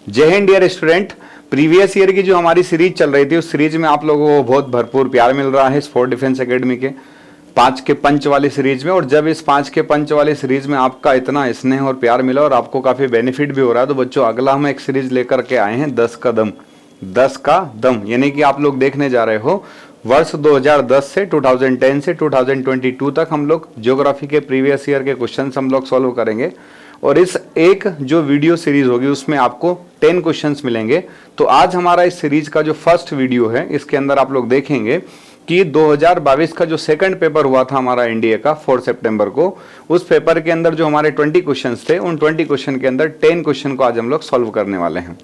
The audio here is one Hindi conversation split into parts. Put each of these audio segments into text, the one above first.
जय Hind dear student. Previous year की जो हमारी सीरीज चल रही थी उस सीरीज में आप लोगों को बहुत भरपूर प्यार मिल रहा है स्पोर्ट डिफेंस एकेडमी के 5 के पंच वाली सीरीज में। और जब इस 5 के पंच वाली सीरीज में आपका इतना स्नेह और प्यार मिला और आपको काफी बेनिफिट भी हो रहा है, तो बच्चों अगला हम एक सीरीज लेकर के आए हैं 10 का दम। 10 का दम यानी कि आप लोग देखने जा रहे हो वर्ष 2010 से 2010 से 2022 तक हम लोग ज्योग्राफी के प्रीवियस ईयर के क्वेश्चंस हम लोग सॉल्व करेंगे। और इस एक जो वीडियो सीरीज होगी उसमें आपको 10 क्वेश्चंस मिलेंगे। तो आज हमारा इस सीरीज का जो फर्स्ट वीडियो है इसके अंदर आप लोग देखेंगे कि 2022 का जो सेकंड पेपर हुआ था हमारा एनडीए का 4 सितंबर को, उस पेपर के अंदर जो हमारे 20 क्वेश्चंस थे उन 20 क्वेश्चन के अंदर 10 क्वेश्चन को आज हम लोग सॉल्व करने वाले हैं।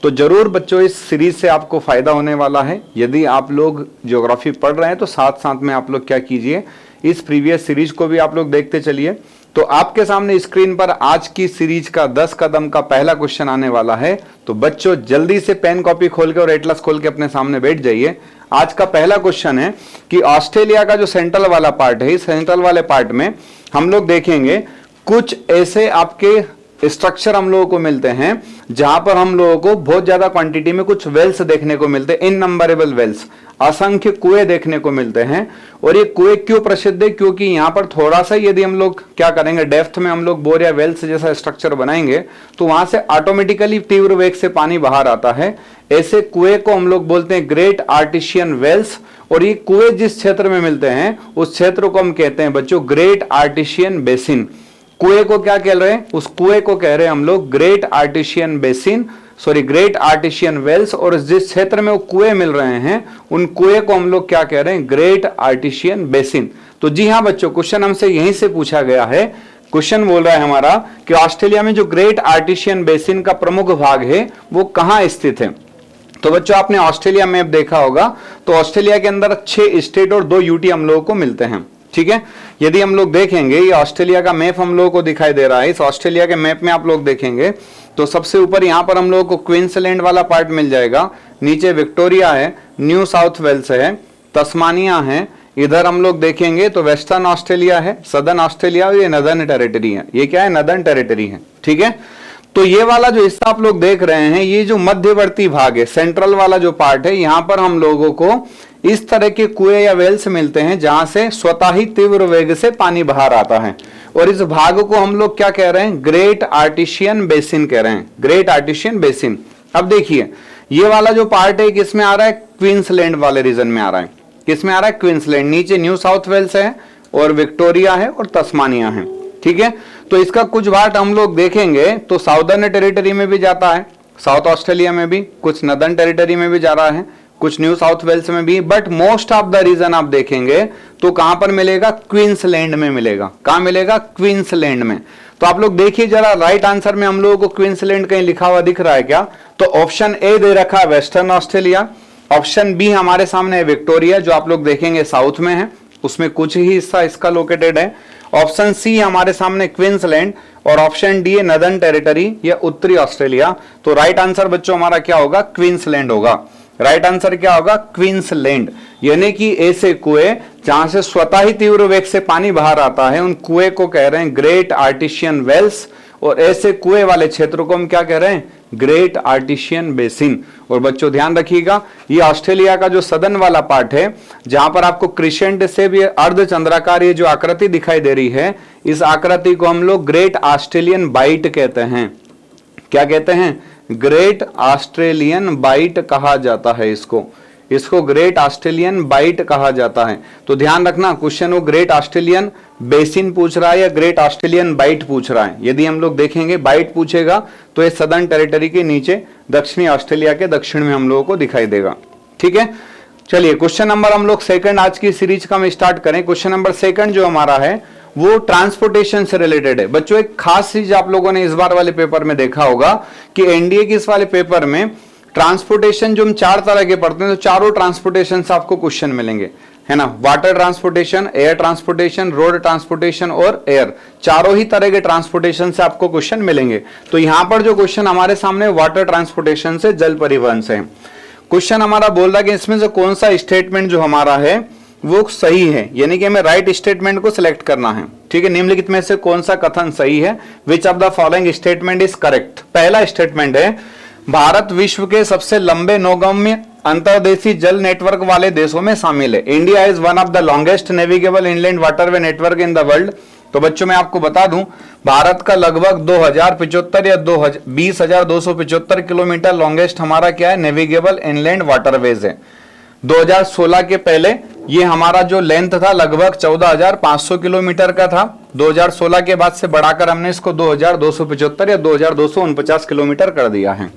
तो जरूर बच्चों इस सीरीज से आपको फायदा होने वाला है। यदि आप लोग ज्योग्राफी पढ़ रहे हैं तो साथ साथ में आप लोग क्या कीजिए, इस प्रीवियस सीरीज को भी आप लोग देखते चलिए। तो आपके सामने स्क्रीन पर आज की सीरीज का 10 कदम का पहला क्वेश्चन आने वाला है। तो बच्चों जल्दी से पेन कॉपी खोल के और एटलस खोल के अपने सामने बैठ जाइए। आज का पहला क्वेश्चन है कि ऑस्ट्रेलिया का जो सेंट्रल वाला पार्ट है, इस सेंट्रल वाले पार्ट में हम लोग देखेंगे कुछ ऐसे आपके स्ट्रक्चर हम लोगों को मिलते हैं जहां पर हम लोगों को बहुत ज्यादा क्वांटिटी में कुछ वेल्स देखने को मिलते हैं, इननंबरेबल वेल्स, असंख्य कुएं देखने को मिलते हैं। और ये कुएं क्यों प्रसिद्ध है? क्योंकि यहां पर थोड़ा सा यदि हम लोग क्या करेंगे, डेप्थ में हम लोग बोर या वेल्स जैसा स्ट्रक्चर बनाएंगे तो वहां से ऑटोमेटिकली तीव्र वेग से पानी बाहर आता है। ऐसे कुएं को हम लोग बोलते हैं ग्रेट आर्टिशियन वेल्स। और ये कुएं जिस क्षेत्र में मिलते हैं उस क्षेत्र को हम कहते हैं बच्चों ग्रेट आर्टिशियन बेसिन। कुएं को क्या कह रहे हैं? उस कुएं को कह रहे हैं हम लोग great artesian basin, sorry great artesian wells. और जिस क्षेत्र में वो कुएं मिल रहे हैं उन कुएं को हम लोग क्या कह रहे हैं? Great artesian basin. तो जी हाँ बच्चों, क्वेश्चन हमसे यहीं से पूछा गया है। क्वेश्चन बोल रहा है हमारा कि ऑस्ट्रेलिया में जो ग्रेट आर्टिशियन बेसिन का प्रमुख भाग है वो कहां स्थित है। तो बच्चों आपने ऑस्ट्रेलिया मैप देखा होगा, तो ऑस्ट्रेलिया के अंदर 6 स्टेट और 2 यूटी हम लोगों को मिलते हैं। ठीक है, यदि हम लोग देखेंगे ये ऑस्ट्रेलिया का मैप हम लोगों को दिखाई दे रहा है। इस ऑस्ट्रेलिया के मैप में आप लोग देखेंगे तो सबसे ऊपर यहां पर हम लोगों को क्वींसलैंड वाला पार्ट मिल जाएगा, नीचे विक्टोरिया है, न्यू साउथ वेल्स है, तस्मानिया है। इधर हम लोग देखेंगे तो वेस्टर्न ऑस्ट्रेलिया है, सदर्न ऑस्ट्रेलिया और ये नदर्न टेरिटरी है। ये क्या है? नदर्न टेरिटरी है। ठीक है, तो ये वाला जो हिस्सा आप लोग देख रहे हैं, ये जो मध्यवर्ती भाग है, सेंट्रल वाला जो पार्ट है, यहां पर हम लोगों को इस तरह के कुएं या वेल्स मिलते हैं जहां से स्वतः ही तीव्र वेग से पानी बाहर आता है। और इस भाग को हम लोग क्या कह रहे हैं? ग्रेट आर्टिशियन बेसिन कह रहे हैं, ग्रेट आर्टिशियन बेसिन। अब देखिए ये वाला जो पार्ट है किसमें आ रहा है? क्वींसलैंड वाले रीजन में आ रहा है। किसमें आ रहा है? क्वींसलैंड। नीचे न्यू साउथ वेल्स है और विक्टोरिया है और तस्मानिया है। ठीक है, तो इसका कुछ पार्ट हम लोग देखेंगे तो साउदर्न टेरिटरी में भी जाता है, साउथ ऑस्ट्रेलिया में भी, कुछ नदर्न टेरिटरी में भी जा रहा है, कुछ न्यू साउथ वेल्स में भी। But most of the region आप देखेंगे तो कहां पर मिलेगा? क्वींसलैंड में मिलेगा। कहां मिलेगा? क्वींसलैंड में। तो आप लोग देखिए जरा, राइट आंसर में हम लोगों को क्वींसलैंड कहीं लिखा हुआ दिख रहा है क्या? तो ऑप्शन ए दे रखा है वेस्टर्न ऑस्ट्रेलिया, ऑप्शन बी हमारे सामने है विक्टोरिया जो आप लोग देखेंगे साउथ में है, उसमें कुछ ही हिस्सा इसका लोकेटेड है। ऑप्शन सी हमारे सामने क्वींसलैंड और ऑप्शन डी है नदर्न टेरिटरी या उत्तरी ऑस्ट्रेलिया। तो राइट आंसर बच्चों हमारा क्या होगा? क्वींसलैंड होगा। राइट आंसर क्या होगा? क्वींसलैंड। यानी कि ऐसे कुएं जहां से स्वतः ही तीव्र वेग से पानी बाहर आता है उन कुएं को कह रहे हैं ग्रेट आर्टिशियन वेल्स। और ऐसे कुएं वाले क्षेत्रों को हम क्या कह रहे हैं? Great artesian basin. और बच्चों ध्यान रखिएगा, ये ऑस्ट्रेलिया का जो सदर्न वाला पार्ट है जहां पर आपको क्रिसेंट से भी अर्धचंद्राकार ये जो आकृति दिखाई दे रही है, इस आकृति को हम लोग ग्रेट ऑस्ट्रेलियन बाइट कहते हैं। क्या कहते हैं? ग्रेट ऑस्ट्रेलियन बाइट कहा जाता है इसको ग्रेट ऑस्ट्रेलियन बाइट कहा जाता है। तो ध्यान रखना, क्वेश्चन वो ग्रेट ऑस्ट्रेलियन बेसिन पूछ रहा है या ग्रेट ऑस्ट्रेलियन बाइट पूछ रहा है। यदि हम लोग देखेंगे बाइट पूछेगा तो ये सदर्न टेरिटरी के नीचे दक्षिणी ऑस्ट्रेलिया के दक्षिण में हम लोगों को दिखाई देगा। ठीक है, चलिए क्वेश्चन नंबर हम लोग सेकंड आज की सीरीज का हम स्टार्ट करें। क्वेश्चन नंबर सेकंड जो हमारा है वो ट्रांसपोर्टेशन से रिलेटेड है। बच्चों एक खास चीज आप लोगों ने इस बार वाले पेपर में देखा होगा कि एनडीए के इस वाले पेपर में ट्रांसपोर्टेशन जो हम 4 तरह के पढ़ते हैं तो चारों ट्रांसपोर्टेशन से आपको क्वेश्चन मिलेंगे, है ना। Water transportation, air transportation, road transportation और एयर, चारों ही तरह के ट्रांसपोर्टेशन से आपको क्वेश्चन मिलेंगे। तो यहां पर जो क्वेश्चन हमारे सामने वाटर ट्रांसपोर्टेशन से, जल परिवहन से क्वेश्चन हमारा बोल रहा है कि इसमें से कौन सा स्टेटमेंट जो हमारा है वो सही है, यानी कि हमें राइट स्टेटमेंट को सिलेक्ट करना है। ठीक है, निम्नलिखित में से कौन सा कथन सही है? Which of the following statement is correct. पहला स्टेटमेंट है भारत विश्व के सबसे लंबे नौगम्य अंतर्देशीय जल नेटवर्क वाले देशों में शामिल है। India is one of the longest navigable inland waterway network in the world. तो बच्चों मैं आपको बता दूं, भारत का लगभग 2075 या 20,275 किलोमीटर लॉन्गेस्ट हमारा क्या है, नेविगेबल इनलैंड वाटरवेज है। 2016 के पहले ये हमारा जो लेंथ था लगभग 14,500 किलोमीटर का था। 2016 के बाद से बढ़ाकर हमने इसको 2,275 या 2,249 किलोमीटर कर दिया है।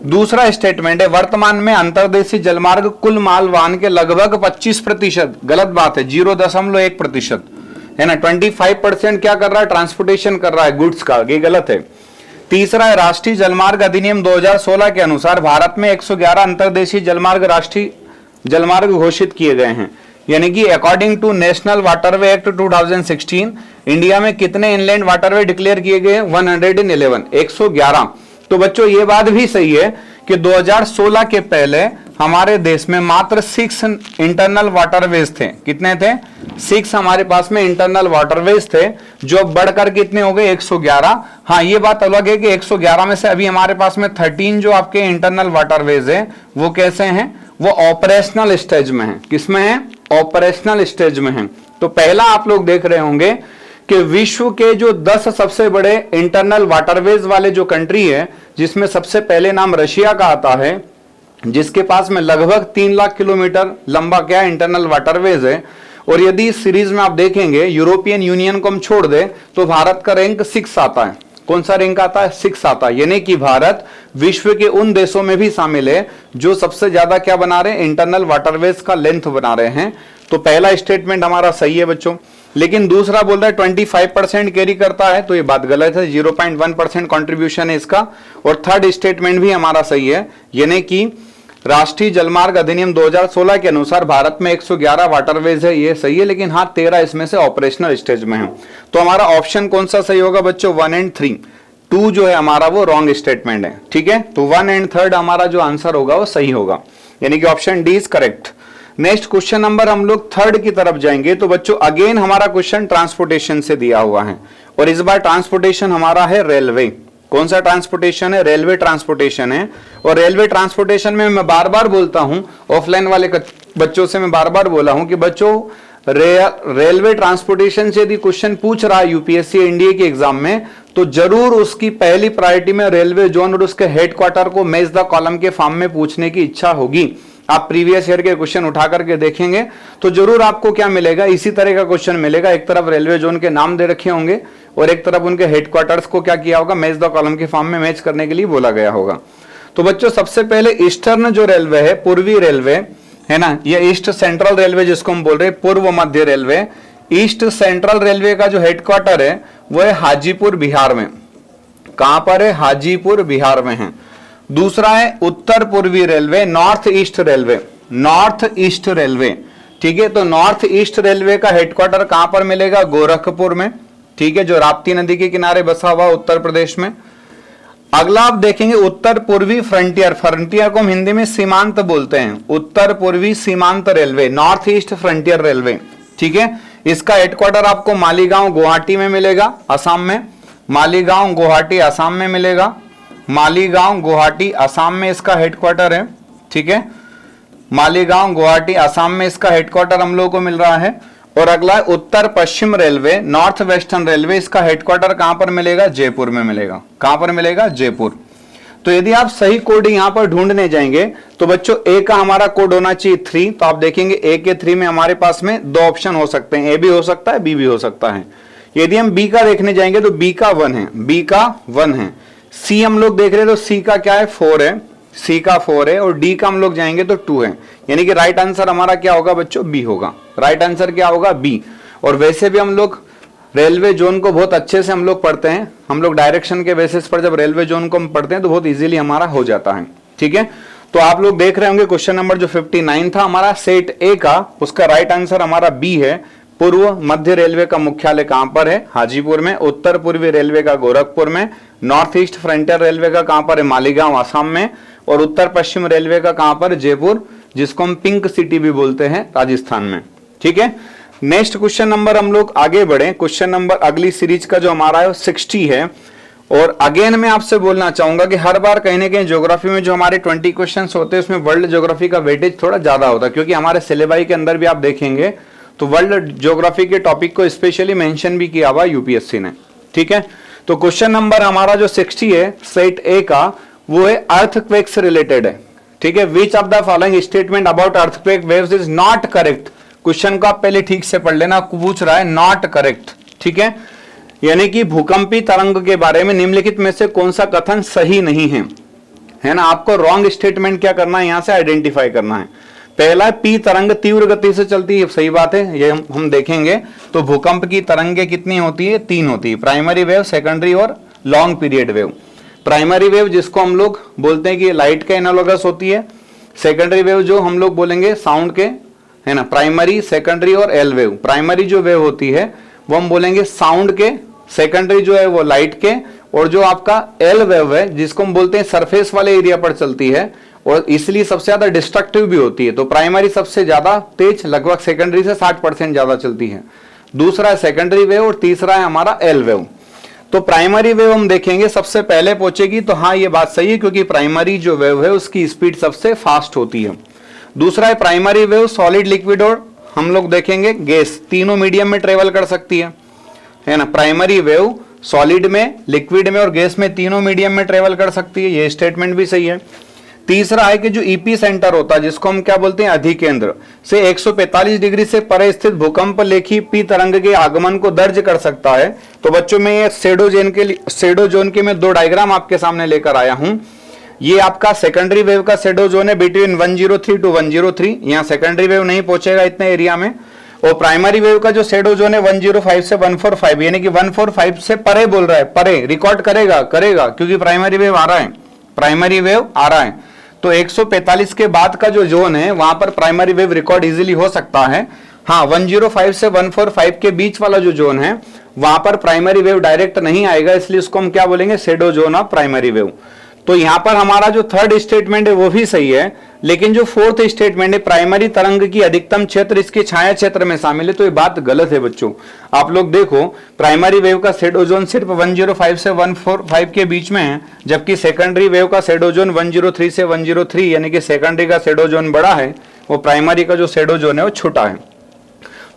दूसरा स्टेटमेंट है, वर्तमान में अंतर्देशीय जलमार्ग कुल माल वाहन के लगभग 25%, गलत बात है, 0.1% है ना, 25% क्या कर रहा है, ट्रांसपोर्टेशन कर रहा है गुड्स का, ये गलत है। तीसरा है, राष्ट्रीय जलमार्ग अधिनियम 2016 के अनुसार भारत में 111 अंतर्देशीय जलमार्ग राष्ट्रीय जलमार्ग घोषित किए गए हैं। यानी कि according to national waterway act 2016 India में कितने इनलैंड वाटरवे डिक्लेयर किए गए हैं, 111, 111। तो बच्चों ये बात भी सही है कि 2016 के पहले हमारे देश में मात्र 6 इंटरनल वाटरवेज थे। कितने थे, 6 हमारे पास में इंटरनल वाटरवेज थे, जो बढ़कर कितने हो गए, 111। हाँ ये बात अलग है कि 111 में से अभी हमारे पास में 13 जो आपके इंटरनल वाटरवेज है वो कैसे हैं, वो ऑपरेशनल स्टेज में है। किसमें है, ऑपरेशनल स्टेज में है। तो पहला आप लोग देख रहे होंगे कि विश्व के जो 10 सबसे बड़े इंटरनल वाटरवेज वाले जो कंट्री है, जिसमें सबसे पहले नाम रशिया का आता है, जिसके पास में लगभग 3 लाख किलोमीटर लंबा क्या इंटरनल वाटरवेज है। और यदि इस सीरीज में आप देखेंगे यूरोपियन यूनियन को हम छोड़ दे तो भारत का रैंक 6 आता है। कौन सा रैंक आता है, 6 आता है। यानी कि भारत विश्व के उन देशों में भी शामिल है जो सबसे ज्यादा क्या बना रहे हैं, इंटरनल वाटरवेज का लेंथ बना रहे हैं। तो पहला स्टेटमेंट हमारा सही है बच्चों। लेकिन दूसरा बोल रहा है 25% कैरी करता है, तो ये बात गलत है, 0.1% कॉन्ट्रीब्यूशन है इसका। और थर्ड स्टेटमेंट भी हमारा सही है, यानी कि राष्ट्रीय जलमार्ग अधिनियम 2016 के अनुसार भारत में 111 वाटरवेज है, ये सही है। लेकिन हाँ 13 इसमें से ऑपरेशनल स्टेज में है। तो हमारा ऑप्शन कौन सा सही होगा बच्चों, 1 और 3। 2 जो है हमारा वो रॉन्ग स्टेटमेंट है, ठीक है। तो 1 और 3 हमारा जो आंसर होगा वो सही होगा, यानी कि option D is correct. Next question number हम लोग 3 की तरफ जाएंगे। तो बच्चों अगेन हमारा क्वेश्चन ट्रांसपोर्टेशन से दिया हुआ है, और इस बार ट्रांसपोर्टेशन हमारा है रेलवे। कौन सा ट्रांसपोर्टेशन है, रेलवे ट्रांसपोर्टेशन है। और रेलवे ट्रांसपोर्टेशन में मैं बार बार बोलता हूं, ऑफलाइन वाले बच्चों से मैं बार बार बोला हूं कि बच्चों रेलवे ट्रांसपोर्टेशन से यदि क्वेश्चन पूछ रहा है यूपीएससी एनडीए के एग्जाम में, तो जरूर उसकी पहली प्रायोरिटी में रेलवे जोन और उसके हेडक्वार्टर को मैच द कॉलम के फॉर्म में पूछने की इच्छा होगी। आप प्रीवियस ईयर के क्वेश्चन उठा करके देखेंगे तो जरूर आपको क्या मिलेगा, इसी तरह का क्वेश्चन मिलेगा। एक तरफ रेलवे जोन के नाम दे रखे होंगे और एक तरफ उनके हेडक्वार्टर्स को क्या किया होगा, मैच द कॉलम के फॉर्म में मैच करने के लिए बोला गया होगा। तो बच्चों सबसे पहले ईस्टर्न जो रेलवे है, पूर्वी रेलवे है ना, ये ईस्ट सेंट्रल रेलवे जिसको हम बोल रहे हैं, पूर्व मध्य रेलवे, ईस्ट सेंट्रल रेलवे का जो हेडक्वार्टर है वो है हाजीपुर बिहार में। कहां पर है, हाजीपुर बिहार में है। दूसरा है उत्तर पूर्वी railway, north east railway, north east railway, ठीक है। तो नॉर्थ ईस्ट रेलवे का हेडक्वार्टर कहां पर मिलेगा, गोरखपुर में, ठीक है, जो राप्ती नदी के किनारे बसा हुआ उत्तर प्रदेश में। अगला आप देखेंगे उत्तर पूर्वी फ्रंटियर, फ्रंटियर को हम हिंदी में सीमांत बोलते हैं, उत्तर पूर्वी सीमांत railway, north east frontier railway, ठीक है। इसका हेडक्वार्टर आपको मालीगांव गुवाहाटी में मिलेगा, असम में। मालीगांव गुवाहाटी असम में मिलेगा, मालीगांव गुवाहाटी असम में इसका हेडक्वार्टर है, ठीक है। मालीगांव गुवाहाटी असम में इसका हेडक्वार्टर हम लोगों को मिल रहा है। और अगला है उत्तर पश्चिम रेलवे, नॉर्थ वेस्टर्न रेलवे, इसका हेडक्वार्टर कहां पर मिलेगा, जयपुर में मिलेगा। कहां पर मिलेगा, जयपुर। तो यदि आप सही कोड यहां पर ढूंढने जाएंगे तो बच्चों ए का हमारा कोड होना चाहिए 3। तो आप देखेंगे ए के 3 में हमारे पास में 2 ऑप्शन हो सकते हैं, ए भी हो सकता है, बी भी हो सकता है। यदि हम बी का देखने जाएंगे तो बी का 1 है, बी का 1 है। सी हम लोग देख रहे हैं तो सी का क्या है, 4 है, सी का 4 है। और डी का हम लोग जाएंगे तो 2 है, यानी कि राइट आंसर हमारा क्या होगा बच्चों, बी होगा। राइट आंसर क्या होगा, बी। और वैसे भी हम लोग रेलवे जोन को बहुत अच्छे से हम लोग पढ़ते हैं, हम लोग डायरेक्शन के बेसिस पर जब रेलवे जोन को हम पढ़ते हैं तो बहुत इजीली हमारा हो जाता है, ठीक है। तो आप लोग देख रहे होंगे क्वेश्चन नंबर जो 59 था हमारा सेट ए का, उसका राइट आंसर हमारा बी है। पूर्व मध्य रेलवे का मुख्यालय कहां पर है, हाजीपुर में। उत्तर पूर्वी रेलवे का गोरखपुर में। नॉर्थ ईस्ट फ्रंटियर रेलवे का कहां पर है, मालीगांव असम में। और उत्तर पश्चिम रेलवे का कहां पर, जयपुर, जिसको हम पिंक सिटी भी बोलते हैं, राजस्थान में, ठीक है। नेक्स्ट क्वेश्चन नंबर हम लोग आगे बढ़े। क्वेश्चन नंबर अगली सीरीज का जो हमारा है 60 है, और अगेन मैं आपसे बोलना चाहूंगा कि हर बार कहीं ना कहीं ज्योग्राफी में जो हमारे 20 क्वेश्चंस होते हैं उसमें वर्ल्ड ज्योग्राफी का वेटेज थोड़ा ज्यादा होता है, क्योंकि हमारे सिलेबाई के अंदर भी आप देखेंगे तो वर्ल्ड ज्योग्राफी के टॉपिक को स्पेशली मेंशन भी किया हुआ यूपीएससी ने। ठीक है, तो क्वेश्चन नंबर हमारा जो 60 है सेट ए का, वो है अर्थक्वेक से रिलेटेड है। ठीक है, which of the following statement about earthquake waves is not correct. Question को आप पहले ठीक से पढ़ लेना, पूछ रहा है नॉट करेक्ट। ठीक है, यानी कि भूकंपी तरंग के बारे में निम्नलिखित में से कौन सा कथन सही नहीं है ना। आपको रॉन्ग स्टेटमेंट क्या करना है, यहां से आइडेंटिफाई करना है। पहला, पी तरंग तीव्र गति से चलती है, सही बात है, ये हम देखेंगे। तो भूकंप की तरंगे कितनी होती है, 3 होती है, प्राइमरी वेव, सेकेंडरी और long period wave. Primary wave जिसको हम लोग बोलते हैं कि लाइट के एनालोगस होती है, सेकेंडरी वेव जो हम लोग बोलेंगे साउंड के, है ना, प्राइमरी, सेकेंडरी और एल वेव। प्राइमरी जो वेव होती है वो हम बोलेंगे साउंड के, सेकेंडरी जो है वो लाइट के, और जो आपका एल वेव है जिसको हम बोलते हैं सरफेस वाले एरिया पर चलती है और इसलिए सबसे ज्यादा डिस्ट्रक्टिव भी होती है। तो प्राइमरी सबसे ज्यादा तेज, लगभग सेकेंडरी से 60% ज्यादा चलती है। दूसरा है सेकेंडरी वेव और तीसरा है हमारा एल वेव। तो प्राइमरी वेव हम देखेंगे सबसे पहले पहुंचेगी, तो हाँ ये बात सही है, क्योंकि प्राइमरी जो वेव है उसकी स्पीड सबसे फास्ट होती है। दूसरा है प्राइमरी वेव सॉलिड, लिक्विड और हम लोग देखेंगे गैस, तीनों मीडियम में ट्रेवल कर सकती है ना। प्राइमरी वेव सॉलिड में, लिक्विड में और गैस में, तीनों मीडियम में ट्रेवल कर सकती है, ये स्टेटमेंट भी सही है। तीसरा है कि जो ईपी सेंटर होता है जिसको हम क्या बोलते हैं अधिकेंद्र से 145 डिग्री से परे स्थित भूकंप लेखी पी तरंग के आगमन को दर्ज कर सकता है। तो बच्चों में ये शेडो जोन के मैं 2 डायग्राम आपके सामने लेकर आया हूं। ये आपका सेकेंडरी वेव का शेडो जोन है बिटवीन 103 टू 103, यहाँ सेकेंडरी वेव नहीं पहुंचेगा इतने एरिया में। और प्राइमरी वेव का जो शेडो जोन है 105 से 145, यानी कि 145 से परे बोल रहा है, परे रिकॉर्ड करेगा क्योंकि प्राइमरी वेव आ रहा है, प्राइमरी वेव आ रहा है। तो 145 के बाद का जो जोन है वहां पर प्राइमरी वेव रिकॉर्ड इजीली हो सकता है। हाँ, 105 से 145 के बीच वाला जो जोन है वहां पर प्राइमरी वेव डायरेक्ट नहीं आएगा, इसलिए उसको हम क्या बोलेंगे, shadow zone of primary wave. तो यहां पर हमारा जो थर्ड स्टेटमेंट है वो भी सही है, लेकिन जो फोर्थ स्टेटमेंट है प्राइमरी तरंग की अधिकतम क्षेत्र इसके छाया क्षेत्र में शामिल है, तो ये बात गलत है बच्चों। आप लोग देखो, प्राइमरी वेव का शेडो जोन सिर्फ 105 से 145 के बीच में है, जबकि सेकेंडरी वेव का शेडो जोन 103 से 103, यानी कि सेकेंडरी का शेडो जोन बड़ा है, वो प्राइमरी का जो शेडो जोन है वो छोटा है।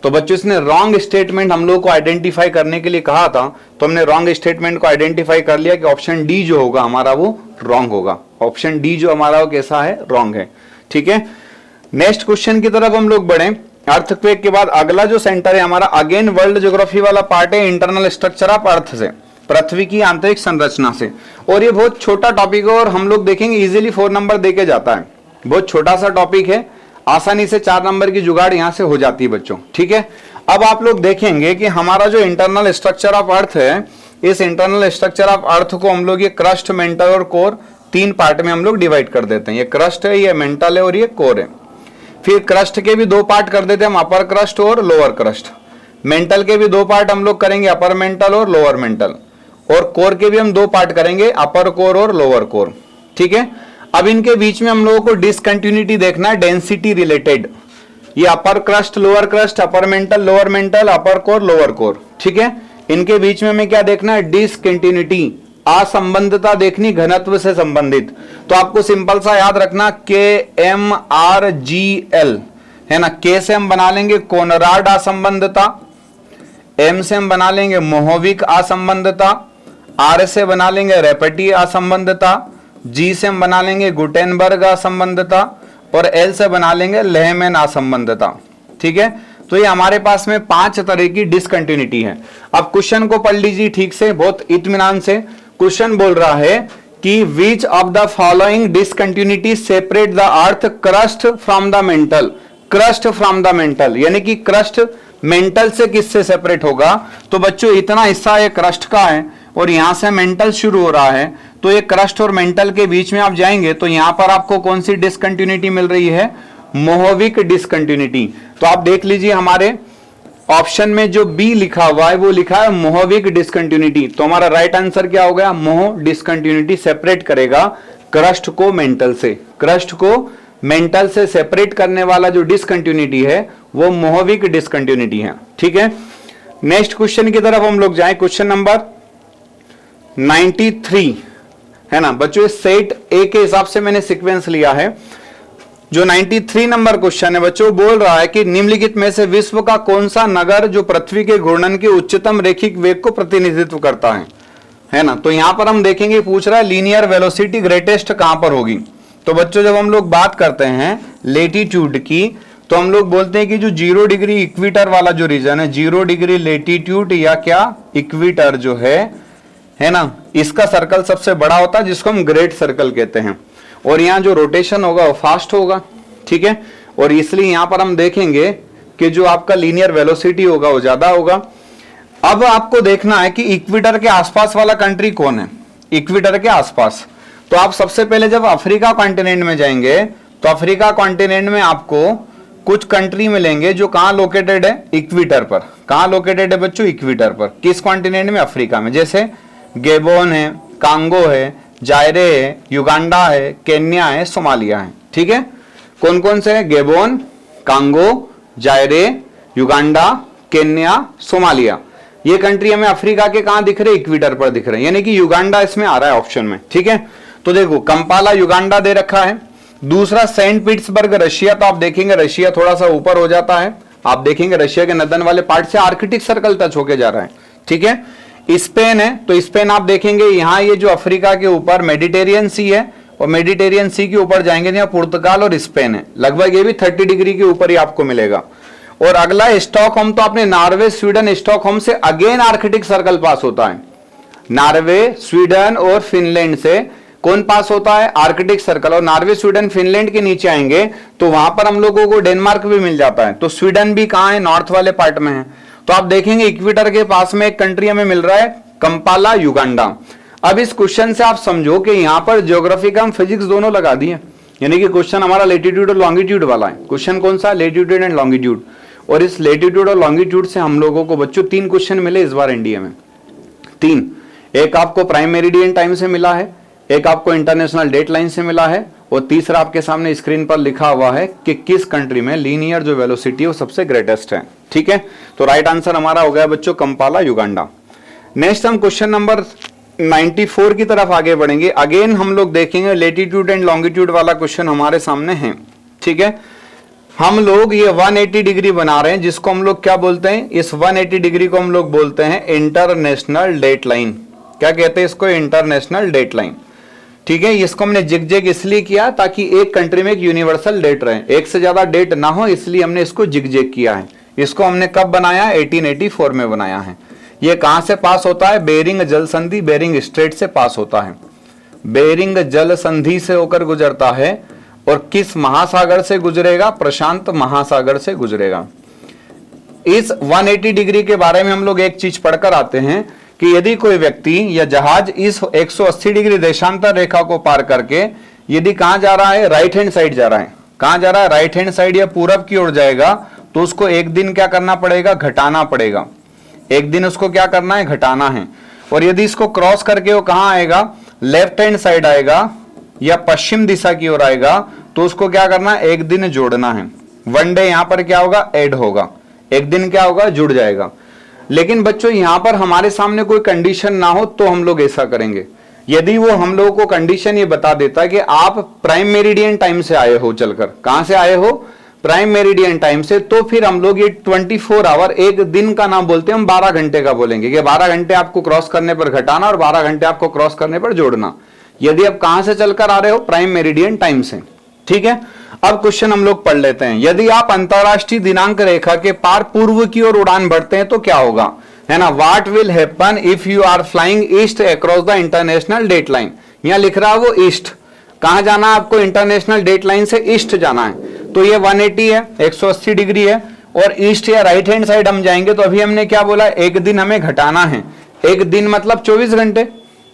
तो बच्चों इसने रॉन्ग स्टेटमेंट हम लोग को आइडेंटिफाई करने के लिए कहा था, तो हमने रॉन्ग स्टेटमेंट को आइडेंटिफाई कर लिया कि ऑप्शन डी जो होगा हमारा वो रॉन्ग होगा। ऑप्शन डी जो हमारा वो कैसा है, रॉन्ग है। ठीक है, नेक्स्ट क्वेश्चन की तरफ हम लोग बढ़े। अर्थक्वेक के बाद अगला जो सेंटर है हमारा, अगेन वर्ल्ड ज्योग्राफी वाला पार्ट है, इंटरनल स्ट्रक्चर ऑफ अर्थ से, पृथ्वी की आंतरिक संरचना से। और ये बहुत छोटा टॉपिक है और हम लोग देखेंगे इजीली 4 नंबर देके जाता है। बहुत छोटा सा टॉपिक है, आसानी से 4 नंबर की जुगाड़ यहां से हो जाती है बच्चों। ठीक है, अब आप लोग देखेंगे कि हमारा जो इंटरनल स्ट्रक्चर ऑफ अर्थ है, इस इंटरनल स्ट्रक्चर ऑफ अर्थ को हम लोग ये क्रस्ट, मेंटल और कोर 3 पार्ट में हम लोग डिवाइड कर देते हैं। ये क्रस्ट है, ये मेंटल है और ये कोर है। फिर क्रस्ट के भी 2 पार्ट कर देते हैं हम, अपर क्रस्ट और लोअर क्रस्ट। मेंटल के भी 2 पार्ट हम लोग करेंगे, अपर मेंटल और लोअर मेंटल। और कोर के भी हम 2 पार्ट करेंगे, अपर कोर और लोअर कोर। ठीक है, अब इनके बीच में हम लोगों को डिसकंटिन्यूटी देखना है, डेंसिटी रिलेटेड। ये upper crust, lower crust, upper mantle, lower mantle, upper core, lower core. ठीक है, इनके बीच में हमें क्या देखना है, डिसकंटिन्यूटी, असंबंधता देखनी, घनत्व से संबंधित। तो आपको सिंपल सा याद रखना, KMRGL है ना। के से हम बना लेंगे कोनराड असंबंधता, एम से हम बना लेंगे मोहोविक असंबंधता, आर से बना लेंगे रेपेटी असंबंधता, जी से हम बना लेंगे गुटेनबर्ग असंबंधता और एल से बना लेंगे लेहमैन असंबंधता। ठीक है, तो ये हमारे पास में 5 तरह की डिसकंटिन्यूटी है। अब क्वेश्चन को पढ़ लीजिए ठीक से, बहुत इत्मीनान से। क्वेश्चन बोल रहा है कि which of the following discontinuity separate the earth crust from the mental. Crust from the mental, यानी कि क्रस्ट मेंटल से किससे सेपरेट होगा। तो बच्चों इतना हिस्सा ये क्रस्ट का है और यहां से मेंटल शुरू हो रहा है, तो ये क्रस्ट और मेंटल के बीच में आप जाएंगे तो यहां पर आपको कौन सी डिसकंटिन्यूटी मिल रही है, मोहोविक डिसकंटिन्यूटी। तो आप देख लीजिए हमारे ऑप्शन में जो बी लिखा हुआ है वो लिखा है मोहोविक डिसकंटिन्यूटी। तो हमारा राइट आंसर क्या हो गया, मोह डिसकंटिन्यूटी सेपरेट करेगा क्रस्ट को मेंटल से। क्रस्ट को मेंटल से सेपरेट करने वाला जो डिसकंटिन्यूटी है वो मोहोविक डिसकंटिन्यूटी है। ठीक है, नेक्स्ट क्वेश्चन की तरफ हम लोग जाएं। क्वेश्चन नंबर 93 है ना बच्चों, इस सेट ए के हिसाब से मैंने सीक्वेंस लिया है। जो 93 नंबर क्वेश्चन है बच्चों, बोल रहा है कि निम्नलिखित में से विश्व का कौन सा नगर जो पृथ्वी के घूर्णन के उच्चतम रैखिक वेग को प्रतिनिधित्व करता है ना। तो यहां पर हम देखेंगे, पूछ रहा है लीनियर वेलोसिटी ग्रेटेस्ट कहां पर होगी। तो बच्चों जब हम लोग बात करते हैं लेटीट्यूड की, तो हम लोग बोलते हैं कि जो 0 डिग्री इक्वेटर वाला जो रीजन है, 0 डिग्री लेटीट्यूड या क्या इक्वेटर जो है ना, इसका सर्कल सबसे बड़ा होता है जिसको हम ग्रेट सर्कल कहते हैं। और यहाँ जो रोटेशन होगा वो फास्ट होगा, ठीक है। और इसलिए यहां पर हम देखेंगे कि जो आपका लीनियर वेलोसिटी होगा वो ज्यादा होगा। अब आपको देखना है कि इक्वेटर के आसपास वाला कंट्री कौन है, इक्वेटर के आसपास। तो आप सबसे पहले जब अफ्रीका कॉन्टिनेंट में जाएंगे तो अफ्रीका कॉन्टिनेंट में आपको कुछ कंट्री मिलेंगे जो कहां लोकेटेड है, इक्वेटर पर। कहां लोकेटेड है बच्चों, इक्वेटर पर। किस कॉन्टिनेंट में, अफ्रीका में। जैसे गेबोन है, कांगो है, जायरे है, युगांडा है, केन्या है, सोमालिया है, ठीक है। कौन कौन से है, गेबोन, कांगो, जायरे, युगांडा, केन्या, सोमालिया। ये कंट्री हमें अफ्रीका के कहां दिख रहे, इक्वेटर पर दिख रहे हैं, यानी कि युगांडा इसमें आ रहा है ऑप्शन में, ठीक है। तो देखो कंपाला युगांडा दे रखा है। दूसरा सेंट पीटर्सबर्ग रशिया, तो आप देखेंगे रशिया थोड़ा सा ऊपर हो जाता है। आप देखेंगे रशिया के नदन वाले पार्ट से आर्कटिक सर्कल टच होके जा रहा है, ठीक है। स्पेन है, तो स्पेन आप देखेंगे यहां ये जो अफ्रीका के ऊपर मेडिटेरियन सी है, और मेडिटेरियन सी के ऊपर जाएंगे यहाँ पुर्तगाल और स्पेन है। लगभग ये भी 30 डिग्री के ऊपर ही आपको मिलेगा। और अगला स्टॉकहोम, तो आपने नॉर्वे, स्वीडन, स्टॉकहोम से अगेन आर्कटिक सर्कल पास होता है। नॉर्वे, स्वीडन और फिनलैंड से कौन पास होता है, आर्कटिक सर्कल। और नॉर्वे, स्वीडन, फिनलैंड के नीचे आएंगे तो वहां पर हम लोगों को डेनमार्क भी मिल जाता है। तो स्वीडन भी कहां है, नॉर्थ वाले पार्ट में है। तो आप देखेंगे इक्वेटर के पास में एक कंट्री हमें मिल रहा है, कंपाला युगांडा। अब इस क्वेश्चन से आप समझो कि यहां पर ज्योग्राफी का हम फिजिक्स दोनों लगा दिए, यानी कि क्वेश्चन हमारा लेटीट्यूड और लॉन्गिट्यूड वाला है। क्वेश्चन कौन सा, लेटीट्यूड एंड लॉन्गिट्यूड। और इस लेटीट्यूड और लॉन्गिट्यूड से हम लोगों को बच्चों 3 क्वेश्चन मिले इस बार एनडीए में। 3, एक आपको प्राइम मेरिडियन टाइम से मिला है, एक आपको इंटरनेशनल डेट लाइन से मिला है, और तीसरा आपके सामने स्क्रीन पर लिखा हुआ है कि किस कंट्री में लीनियर जो वेलोसिटी है वो सबसे ग्रेटेस्ट है, ठीक है। तो राइट आंसर हमारा हो गया बच्चों कंपाला युगांडा। नेक्स्ट हम क्वेश्चन नंबर 94 की तरफ आगे बढ़ेंगे। अगेन हम लोग देखेंगे लेटीट्यूड एंड लॉन्गिट्यूड वाला क्वेश्चन हमारे सामने है, ठीक है। हम लोग ये 180 डिग्री बना रहे हैं, जिसको हम लोग क्या बोलते हैं, इस 180 डिग्री को हम लोग बोलते हैं इंटरनेशनल डेट लाइन। क्या कहते हैं इसको, इंटरनेशनल डेट लाइन, ठीक है। इसको हमने जिग इसलिए किया ताकि एक कंट्री में एक यूनिवर्सल डेट रहे, एक से ज्यादा डेट ना हो, इसलिए हमने इसको जिग किया है। इसको हमने कब बनाया, 1884 में बनाया है। ये कहां से पास होता है, बेरिंग जल संधि, बेरिंग स्ट्रेट से पास होता है। बेरिंग जल संधि से होकर गुजरता है। और किस महासागर से गुजरेगा, प्रशांत महासागर से गुजरेगा। इस 180 डिग्री के बारे में हम लोग एक चीज पढ़कर आते हैं कि यदि कोई व्यक्ति या जहाज इस 180 डिग्री देशांतर रेखा को पार करके यदि कहां जा रहा है, राइट हैंड साइड जा रहा है, कहां जा रहा है, राइट हैंड साइड या पूरब की ओर जाएगा, तो उसको एक दिन क्या करना पड़ेगा, घटाना पड़ेगा। एक दिन उसको क्या करना है, घटाना है। और यदि इसको क्रॉस करके वो कहां आएगा, लेफ्ट हैंड साइड आएगा या पश्चिम दिशा की ओर आएगा, तो उसको क्या करना है, एक दिन जोड़ना है। 1 डे यहां पर क्या होगा, ऐड होगा, एक दिन क्या होगा, जुड़ जाएगा। लेकिन बच्चों यहां पर हमारे सामने कोई कंडीशन ना हो तो हम लोग ऐसा करेंगे। यदि वो हम लोगों को कंडीशन ये बता देता कि आप प्राइम मेरिडियन टाइम से आए हो, चलकर कहां से आए हो, प्राइम मेरिडियन टाइम से, तो फिर हम लोग ये 24 आवर, एक दिन का नाम बोलते हैं, हम 12 घंटे का बोलेंगे कि 12 घंटे आपको क्रॉस करने पर घटाना और 12 घंटे आपको क्रॉस करने पर जोड़ना। यदि आप कहां से चलकर आ रहे हो, प्राइम मेरिडियन टाइम से, ठीक है। अब क्वेश्चन हम लोग पढ़ लेते हैं। यदि आप अंतरराष्ट्रीय दिनांक रेखा के पार पूर्व की ओर उड़ान भरते हैं तो क्या होगा, है ना। What will happen if you are flying east across the international date line. यहां लिख रहा है वो ईस्ट, कहां जाना है आपको, इंटरनेशनल डेट लाइन से ईस्ट जाना है। तो ये 180 है, 180 डिग्री है, और ईस्ट या राइट हैंड साइड हम जाएंगे। तो अभी हमने क्या बोला, एक दिन हमें घटाना है। एक दिन मतलब 24 घंटे,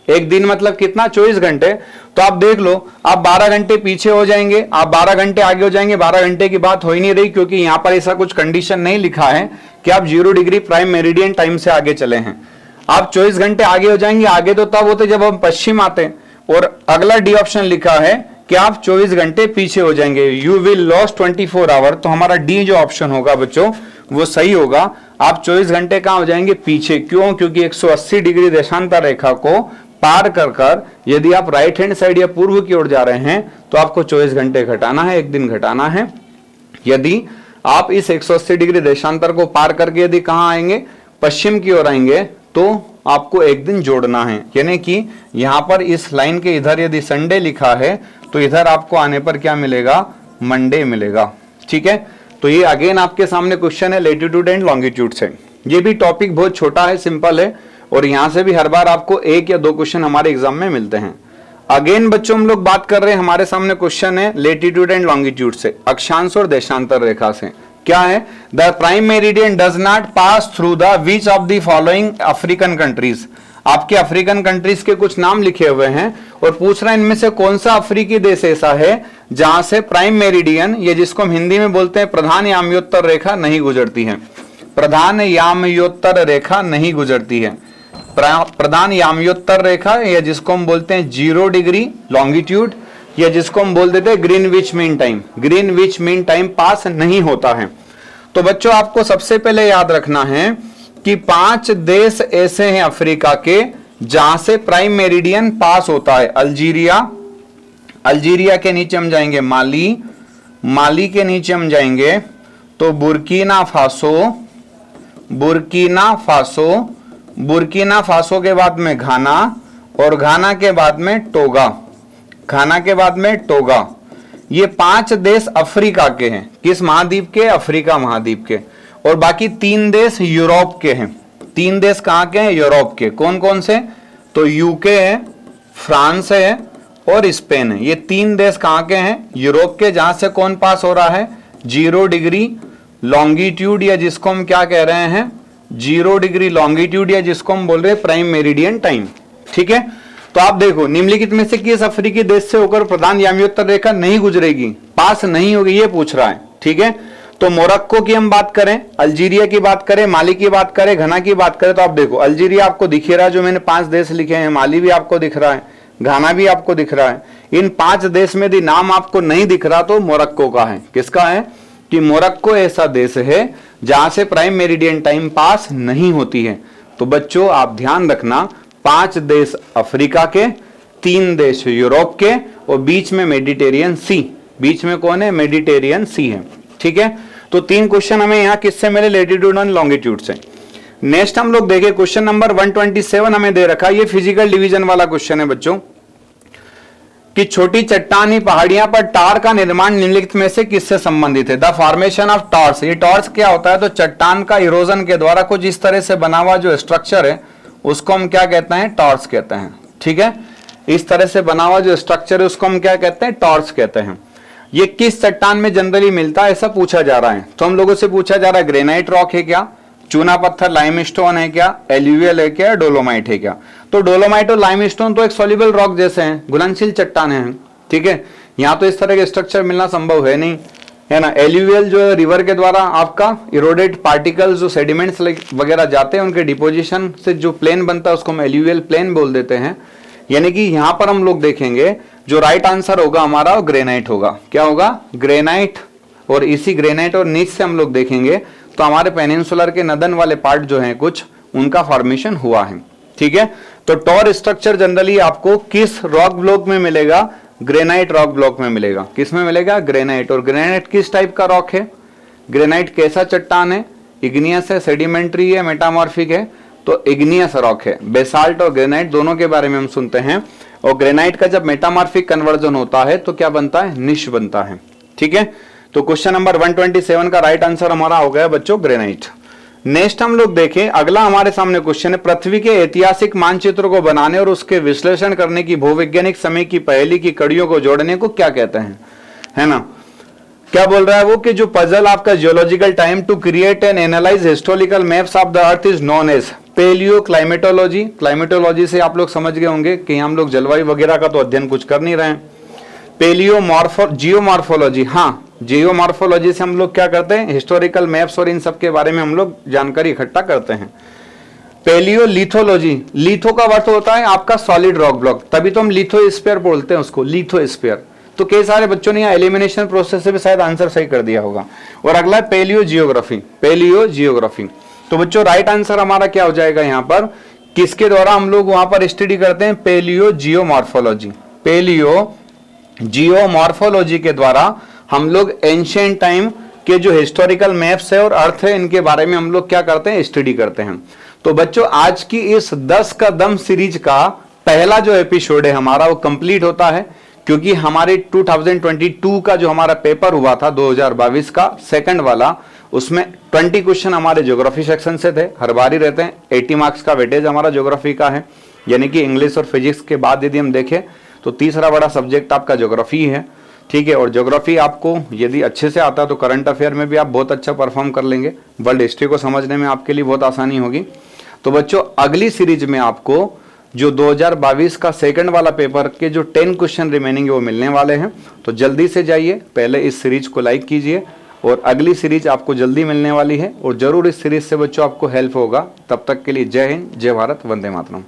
एक दिन मतलब कितना, 24 घंटे। तो आप देख लो, आप 12 घंटे पीछे हो जाएंगे, आप 12 घंटे आगे हो जाएंगे। 12 घंटे की बात हो ही नहीं रही, क्योंकि यहां पर ऐसा कुछ कंडीशन नहीं लिखा है कि आप 0 डिग्री प्राइम मेरिडियन टाइम से आगे चले हैं। आप 24 घंटे आगे हो जाएंगे। आगे तो तब होते जब हम पश्चिम आते। और अगला डी ऑप्शन लिखा है कि आप 24 घंटे पीछे हो जाएंगे, यू विल लॉस 24 आवर। तो हमारा डी जो ऑप्शन होगा बच्चों वो सही होगा। आप 24 घंटे कहां हो जाएंगे, पीछे। क्यों, क्योंकि 180 डिग्री देशांतर रेखा को पार कर कर यदि आप राइट हैंड साइड या पूर्व की ओर जा रहे हैं तो आपको 24 घंटे घटाना है, एक दिन घटाना है। यदि आप इस 180 डिग्री देशांतर को पार करके यदि कहां आएंगे, पश्चिम की ओर आएंगे, तो आपको एक दिन जोड़ना है। यानी कि यहां पर इस लाइन के इधर यदि संडे लिखा है तो इधर आपको आने पर क्या मिलेगा, मंडे मिलेगा। ठीक है, तो ये अगेन आपके सामने क्वेश्चन है लेटीट्यूड एंड लॉन्गिट्यूड से। ये भी टॉपिक बहुत छोटा है, सिंपल है, और यहां से भी हर बार आपको 1 या 2 क्वेश्चन हमारे एग्जाम में मिलते हैं। अगेन बच्चों हम लोग बात कर रहे हैं, हमारे सामने क्वेश्चन है लेटीट्यूड एंड लॉन्गिट्यूड से, अक्षांश और देशांतर रेखा से। क्या है, the prime meridian does not pass through the which of the following African countries. आपके अफ्रीकन कंट्रीज के कुछ नाम लिखे हुए हैं और पूछ रहा है इनमें से कौन सा अफ्रीकी देश ऐसा है जहां से प्राइम मेरिडियन, ये जिसको हम हिंदी में बोलते हैं प्रधान याम्योत्तर रेखा, नहीं गुजरती है। प्रधान याम्योत्तर रेखा नहीं गुजरती है। प्रधान याम्योत्तर रेखा, या जिसको हम बोलते हैं 0 डिग्री लॉन्गिट्यूड, या जिसको हम बोल देते हैं Greenwich mean time, Greenwich mean time pass नहीं होता है। तो बच्चों आपको सबसे पहले याद रखना है कि 5 देश ऐसे हैं अफ्रीका के जहां से प्राइम मेरिडियन पास होता है। अल्जीरिया, अल्जीरिया के नीचे हम जाएंगे माली, माली के नीचे हम जाएंगे तो Burkina Faso, Burkina Faso, Burkina Faso के बाद में घाना, और घाना के बाद में टोगा, घाना के बाद में टोगा। ये 5 देश अफ्रीका के हैं। किस महाद्वीप के, अफ्रीका महाद्वीप के। और बाकी 3 देश यूरोप के हैं। 3 देश कहां के हैं, यूरोप के। कौन कौन से, तो यूके है, फ्रांस है और स्पेन है। ये 3 देश कहां के हैं, यूरोप के, जहां से कौन पास हो रहा है, 0 डिग्री लॉन्गिट्यूड, या जिसको हम क्या कह रहे हैं, 0 डिग्री लॉन्गिट्यूड, या जिसको हम बोल रहे हैं प्राइम मेरिडियन टाइम। ठीक है, तो आप देखो निम्नलिखित में से किस अफ्रीकी देश से होकर प्रधान याम्योत्तर रेखा नहीं गुजरेगी, पास नहीं होगी, ये पूछ रहा है। ठीक है, तो मोरक्को की हम बात करें, अल्जीरिया की बात करें, माली की बात करें, घाना की बात करें, तो आप देखो अल्जीरिया आपको दिख रहा है, जो मैंने 5 देश लिखे हैं, माली भी आपको दिख रहा है, घाना भी आपको दिख रहा है। इन 5 देश में यदि नाम आपको नहीं दिख रहा तो मोरक्को का है। किसका है, कि मोरक्को ऐसा देश है जहां से प्राइम मेरिडियन टाइम पास नहीं होती है। तो बच्चों आप ध्यान रखना, 5 देश अफ्रीका के, 3 देश यूरोप के, और बीच में मेडिटेरियन सी, बीच में कौन है, मेडिटेरियन सी है। ठीक है, तो 3 क्वेश्चन हमें यहाँ किससे मिले, लेटीट्यूड एंड लॉन्गिट्यूड से। नेक्स्ट हम लोग देखें क्वेश्चन नंबर 127 हमें दे रखा है। ये फिजिकल डिवीजन वाला क्वेश्चन है बच्चों, कि छोटी चट्टानी पहाड़ियां पर टार का निर्माण निम्नलिखित में से किससे संबंधित है। The formation of torques. ये टॉर्स क्या होता है, तो चट्टान का इरोजन के द्वारा कुछ इस तरह से बना हुआ जो स्ट्रक्चर है उसको हम क्या कहते हैं, टॉर्स कहते हैं। ठीक है, इस तरह से बना हुआ जो स्ट्रक्चर है उसको हम क्या कहते हैं, टॉर्स कहते हैं। ये किस चट्टान में जनरली मिलता है, ऐसा पूछा जा रहा है। तो हम लोगों से पूछा जा रहा है ग्रेनाइट रॉक है क्या, चूना पत्थर लाइमस्टोन है क्या, एल्यूवियल है क्या, डोलोमाइट है क्या। तो डोलोमाइट और लाइमस्टोन तो एक सॉल्युबल रॉक जैसे हैं, घुलनशील चट्टान हैं। ठीक है, यहाँ तो इस तरह के स्ट्रक्चर मिलना संभव है नहीं, है ना। एल्यूवियल जो है रिवर के द्वारा आपका इरोडेड पार्टिकल्स जो सेडिमेंट्स वगैरह जाते हैं उनके डिपोजिशन से जो प्लेन बनता है उसको हम एल्यूवियल प्लेन बोल देते हैं। यानी कि यहाँ पर हम लोग देखेंगे जो राइट आंसर होगा हमारा वो ग्रेनाइट होगा। क्या होगा, ग्रेनाइट। और इसी ग्रेनाइट और नीच से हम लोग देखेंगे तो हमारे पेनिनसुलर के नदन वाले पार्ट जो हैं कुछ उनका फॉर्मेशन हुआ है। ठीक है, तो टॉर स्ट्रक्चर जनरली आपको किस रॉक ब्लॉक में मिलेगा, ग्रेनाइट रॉक ब्लॉक में मिलेगा। किस में मिलेगा, ग्रेनाइट। और ग्रेनाइट किस टाइप का रॉक है, ग्रेनाइट कैसा चट्टान है, इग्नियस है, सेडिमेंट्री है, मेटामॉर्फिक है। तो इग्नियस रॉक है। बेसाल्ट और ग्रेनाइट दोनों के बारे में हम सुनते हैं। और ग्रेनाइट का जब मेटामॉर्फिक कन्वर्जन होता है तो क्या बनता है, निश बनता है। ठीक है, तो क्वेश्चन नंबर 127 का राइट आंसर हमारा हो गया बच्चों ग्रेनाइट। नेक्स्ट हम लोग देखें, अगला हमारे सामने क्वेश्चन है, पृथ्वी के ऐतिहासिक मानचित्र को बनाने और उसके विश्लेषण करने की भूवैज्ञानिक समय की पहेली की कड़ियों को जोड़ने को क्या कहते हैं, है ना। क्या बोल रहा है वो, कि जो पजल आपका geological time to create and analyze historical maps of the earth is known as paleoclimatology. Climatology से आप लोग समझ गए होंगे कि हम लोग जलवायु वगैरह का तो अध्ययन कुछ कर नहीं रहे हैं। पेलियो जियोमॉर्फोलॉजी, हाँ जियोमॉर्फोलॉजी से हम लोग क्या करते हैं, हिस्टोरिकल मैप्स और इन सब के बारे में हम लोग जानकारी इकट्ठा करते हैं। पेलियो लिथोलॉजी, लिथो का अर्थ होता है आपका सॉलिड रॉक ब्लॉक, तभी तो हम लिथोस्फीयर बोलते हैं उसको, लिथोस्फीयर। तो कई सारे बच्चों ने यहाँ एलिमिनेशन प्रोसेस से भी शायद आंसर सही कर दिया होगा। और अगला है पेलियो जियोग्राफी, पेलियो जियोग्राफी। तो बच्चों राइट आंसर हमारा क्या हो जाएगा यहाँ पर, किसके द्वारा हम लोग वहां पर स्टडी करते हैं? Paleo geomorphology. पेलियो जियोमॉर्फोलॉजी के द्वारा हम लोग एंशिएंट टाइम के जो हिस्टोरिकल मैप्स है और अर्थ है, इनके बारे में हम लोग क्या करते हैं? स्टडी करते हैं। तो बच्चों, आज की इस 10 का दम सीरीज का पहला जो एपिसोड है हमारा, वो कंप्लीट होता है, क्योंकि हमारे 2022 का जो हमारा पेपर हुआ था 2022 का सेकंड वाला, उसमें 20 क्वेश्चन हमारे ज्योग्राफी सेक्शन से थे, हर बार ही रहते हैं। 80 मार्क्स का वेटेज हमारा ज्योग्राफी का है, यानी कि इंग्लिश और फिजिक्स के बाद यदि हम देखें तो तीसरा बड़ा सब्जेक्ट आपका ज्योग्राफी है, ठीक है। और ज्योग्राफी आपको यदि अच्छे से आता है तो करंट अफेयर में भी आप बहुत अच्छा परफॉर्म कर लेंगे, वर्ल्ड हिस्ट्री को समझने में आपके लिए बहुत आसानी होगी। तो बच्चों, अगली सीरीज में आपको जो 2022 का सेकंड वाला पेपर के जो 10 क्वेश्चन रिमेनिंग है वो मिलने वाले हैं। तो जल्दी से जाइए, पहले इस सीरीज को लाइक कीजिए, और अगली सीरीज आपको जल्दी मिलने वाली है, और जरूर इस सीरीज से बच्चों आपको हेल्प होगा। तब तक के लिए जय हिंद, जय भारत, वंदे मातरम।